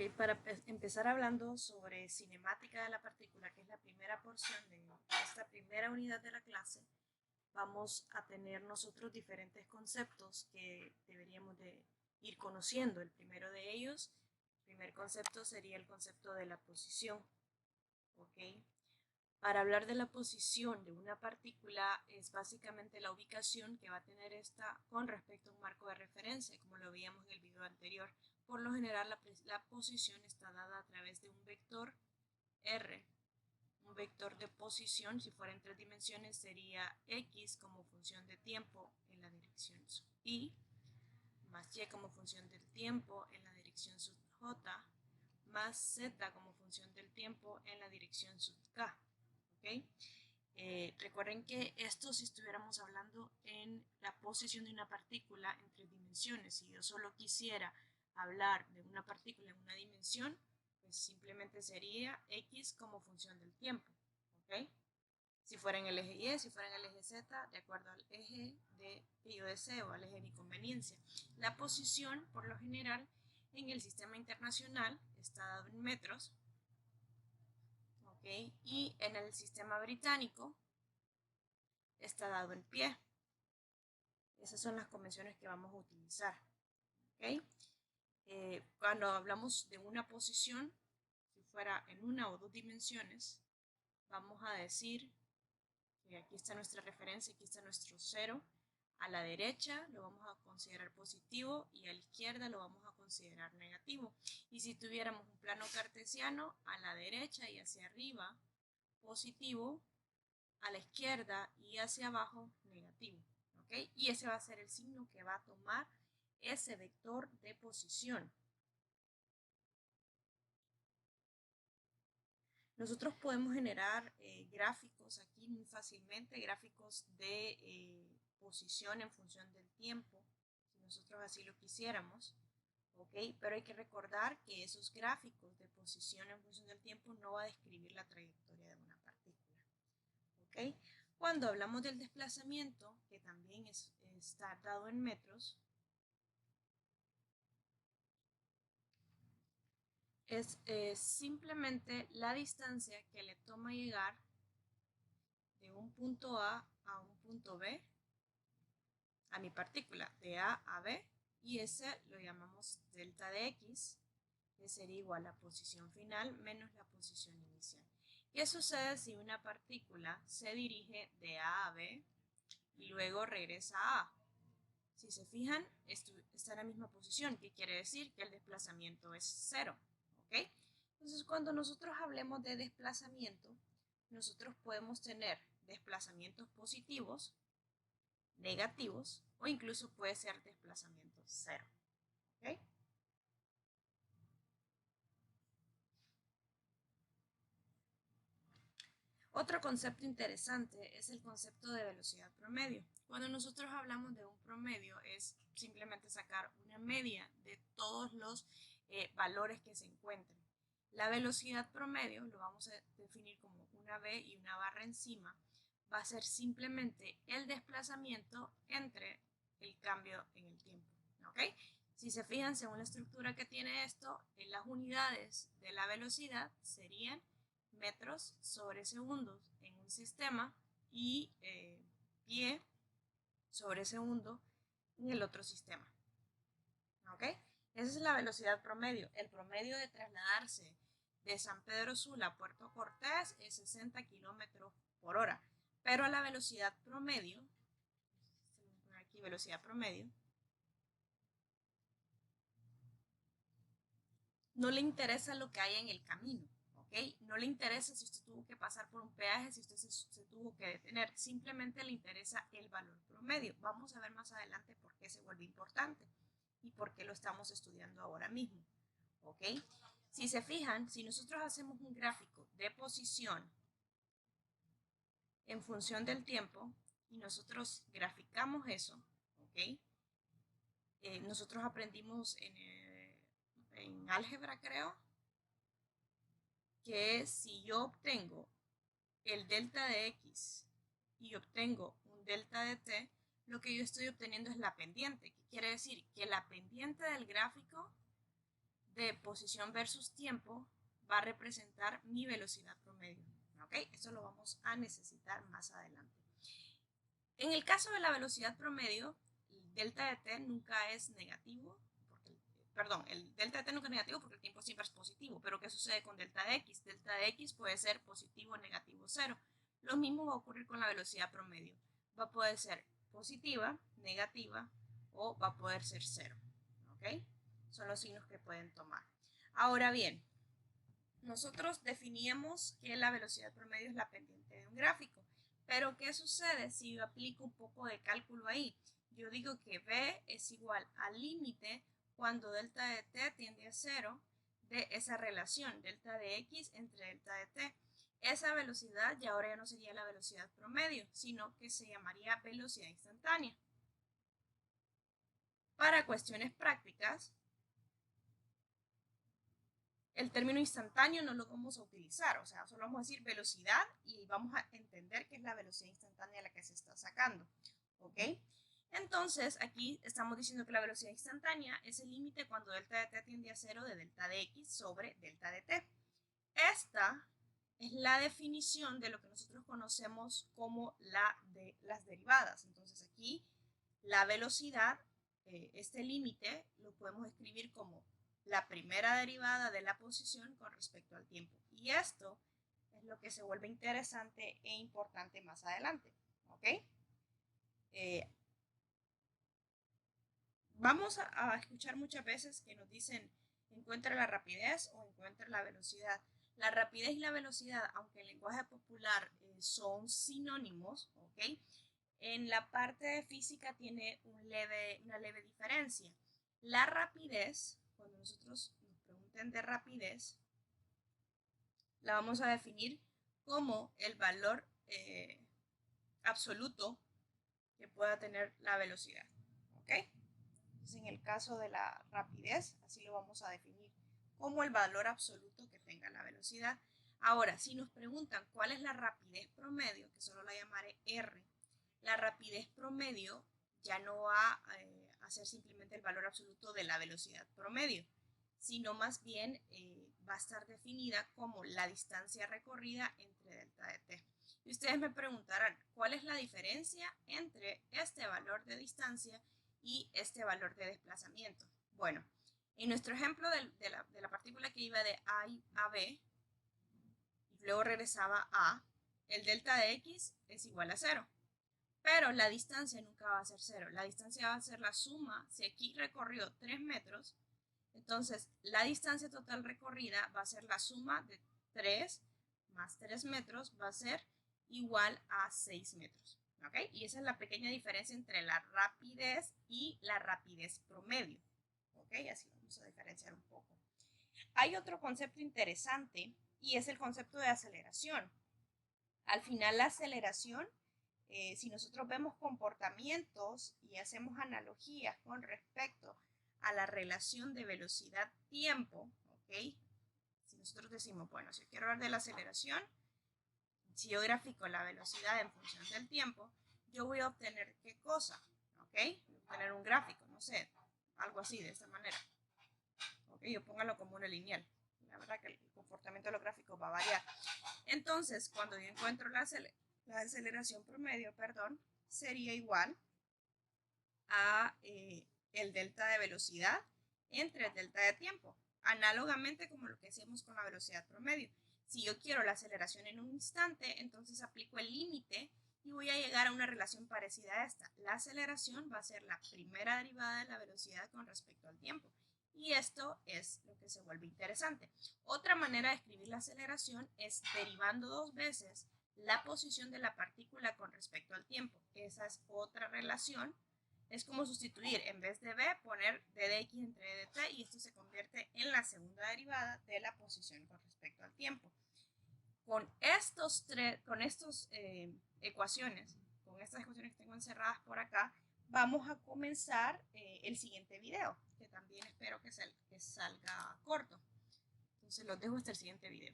Para empezar hablando sobre cinemática de la partícula, que es la primera porción de esta primera unidad de la clase, vamos a tener nosotros diferentes conceptos que deberíamos de ir conociendo. El primero de ellos, el primer concepto sería el concepto de la posición. Para hablar de la posición de una partícula es básicamente la ubicación que va a tener esta con respecto a un marco de referencia, como lo veíamos en el video anterior. Por lo general la posición está dada a través de un vector R. Un vector de posición, si fuera en 3 dimensiones, sería X como función de tiempo en la dirección sub Y, más Y como función del tiempo en la dirección sub J, más Z como función del tiempo en la dirección sub K. Recuerden que esto si estuviéramos hablando en la posición de una partícula en 3 dimensiones. Si yo solo quisiera hablar de una partícula en una dimensión, pues simplemente sería X como función del tiempo. Si fuera en el eje Y, si fuera en el eje Z, de acuerdo al eje que yo deseo, al eje de mi conveniencia. La posición, por lo general, en el sistema internacional está dado en metros. Y en el sistema británico está dado en pie. Esas son las convenciones que vamos a utilizar. Cuando hablamos de una posición, si fuera en una o dos dimensiones, vamos a decir que aquí está nuestra referencia, aquí está nuestro cero. A la derecha lo vamos a considerar positivo y a la izquierda lo vamos a considerar negativo. Y si tuviéramos un plano cartesiano, a la derecha y hacia arriba positivo, a la izquierda y hacia abajo negativo. Y ese va a ser el signo que va a tomar ese vector de posición. Nosotros podemos generar gráficos aquí muy fácilmente, gráficos de posición en función del tiempo, si nosotros así lo quisiéramos. Pero hay que recordar que esos gráficos de posición en función del tiempo no va a describir la trayectoria de una partícula. Cuando hablamos del desplazamiento, que también está dado en metros, es simplemente la distancia que le toma llegar de un punto A un punto B a mi partícula, de A a B, y ese lo llamamos delta de X, que sería igual a la posición final menos la posición inicial. ¿Qué sucede si una partícula se dirige de A a B y luego regresa a A? Si se fijan, está en la misma posición, que quiere decir que el desplazamiento es cero. Entonces, cuando nosotros hablemos de desplazamiento, nosotros podemos tener desplazamientos positivos, negativos, o incluso puede ser desplazamiento cero. Otro concepto interesante es el concepto de velocidad promedio. Cuando nosotros hablamos de un promedio es simplemente sacar una media de todos los valores que se encuentren. La velocidad promedio lo vamos a definir como una V y una barra encima. Va a ser simplemente el desplazamiento entre el cambio en el tiempo. Si se fijan, según la estructura que tiene esto, en las unidades de la velocidad serían metros sobre segundos en un sistema y pie sobre segundo en el otro sistema. Esa es la velocidad promedio. El promedio de trasladarse de San Pedro Sula a Puerto Cortés es 60 kilómetros por hora. Pero a la velocidad promedio, aquí velocidad promedio, no le interesa lo que hay en el camino. No le interesa si usted tuvo que pasar por un peaje, si usted se tuvo que detener, simplemente le interesa el valor promedio. Vamos a ver más adelante por qué se vuelve importante y por qué lo estamos estudiando ahora mismo. Si se fijan, si nosotros hacemos un gráfico de posición en función del tiempo y nosotros graficamos eso, nosotros aprendimos en álgebra, creo, que si yo obtengo el delta de X y obtengo un delta de T, lo que yo estoy obteniendo es la pendiente, que quiere decir que la pendiente del gráfico de posición versus tiempo va a representar mi velocidad promedio. ¿Ok? Eso lo vamos a necesitar más adelante. En el caso de la velocidad promedio, el delta de t nunca es negativo, el delta de t nunca es negativo porque el tiempo siempre es positivo, pero ¿qué sucede con delta de x? Delta de x puede ser positivo o negativo 0. Lo mismo va a ocurrir con la velocidad promedio. Va a poder ser positiva, negativa o va a poder ser 0. ¿Ok? Son los signos que pueden tomar. Ahora bien, nosotros definíamos que la velocidad promedio es la pendiente de un gráfico. Pero ¿qué sucede si yo aplico un poco de cálculo ahí? Yo digo que b es igual al límite cuando delta de t tiende a 0 de esa relación, delta de x entre delta de t. Esa velocidad ya ahora ya no sería la velocidad promedio, sino que se llamaría velocidad instantánea. Para cuestiones prácticas, el término instantáneo no lo vamos a utilizar, o sea, solo vamos a decir velocidad y vamos a entender que es la velocidad instantánea la que se está sacando, ¿ok? Entonces, aquí estamos diciendo que la velocidad instantánea es el límite cuando delta de t tiende a 0 de delta de x sobre delta de t. Esta es la definición de lo que nosotros conocemos como las derivadas. Entonces, aquí la velocidad, este límite, lo podemos escribir como la primera derivada de la posición con respecto al tiempo. Y esto es lo que se vuelve interesante e importante más adelante. ¿Ok? Vamos a escuchar muchas veces que nos dicen encuentra la rapidez o encuentra la velocidad. La rapidez y la velocidad, aunque en lenguaje popular son sinónimos, ¿ok? En la parte de física tiene una leve diferencia. La rapidez, cuando nosotros nos pregunten de rapidez, la vamos a definir como el valor absoluto que pueda tener la velocidad. ¿Ok? Entonces, en el caso de la rapidez, así lo vamos a definir como el valor absoluto que tenga la velocidad. Ahora, si nos preguntan cuál es la rapidez promedio, que solo la llamaré R, la rapidez promedio ya no va a ser simplemente el valor absoluto de la velocidad promedio, sino más bien va a estar definida como la distancia recorrida entre delta de t. Y ustedes me preguntarán, ¿cuál es la diferencia entre este valor de distancia y este valor de desplazamiento? Bueno, en nuestro ejemplo de la partícula que iba de A a B y luego regresaba a A, el delta de x es igual a 0. Pero la distancia nunca va a ser 0. La distancia va a ser la suma. Si aquí recorrió 3 metros, entonces la distancia total recorrida va a ser la suma de 3 más 3 metros, va a ser igual a 6 metros. ¿Ok? Y esa es la pequeña diferencia entre la rapidez y la rapidez promedio. ¿Ok? Así vamos a diferenciar un poco. Hay otro concepto interesante y es el concepto de aceleración. Al final la aceleración, si nosotros vemos comportamientos y hacemos analogías con respecto a la relación de velocidad-tiempo, ¿ok? Si nosotros decimos, bueno, si yo quiero hablar de la aceleración, si yo grafico la velocidad en función del tiempo, yo voy a obtener ¿qué cosa? ¿Ok? Voy a obtener un gráfico, no sé, algo así, de esta manera. ¿Ok? Yo póngalo como una lineal. La verdad que el comportamiento de los gráficos va a variar. Entonces, cuando yo encuentro la aceleración promedio, sería igual a el delta de velocidad entre el delta de tiempo, análogamente como lo que hacemos con la velocidad promedio. Si yo quiero la aceleración en un instante, entonces aplico el límite y voy a llegar a una relación parecida a esta. La aceleración va a ser la primera derivada de la velocidad con respecto al tiempo. Y esto es lo que se vuelve interesante. Otra manera de escribir la aceleración es derivando dos veces la posición de la partícula con respecto al tiempo. Esa es otra relación. Es como sustituir, en vez de b, poner d de x entre d de t, y esto se convierte en la segunda derivada de la posición con respecto al tiempo. Con estas ecuaciones que tengo encerradas por acá, vamos a comenzar el siguiente video, que también espero que salga corto. Entonces los dejo hasta el siguiente video.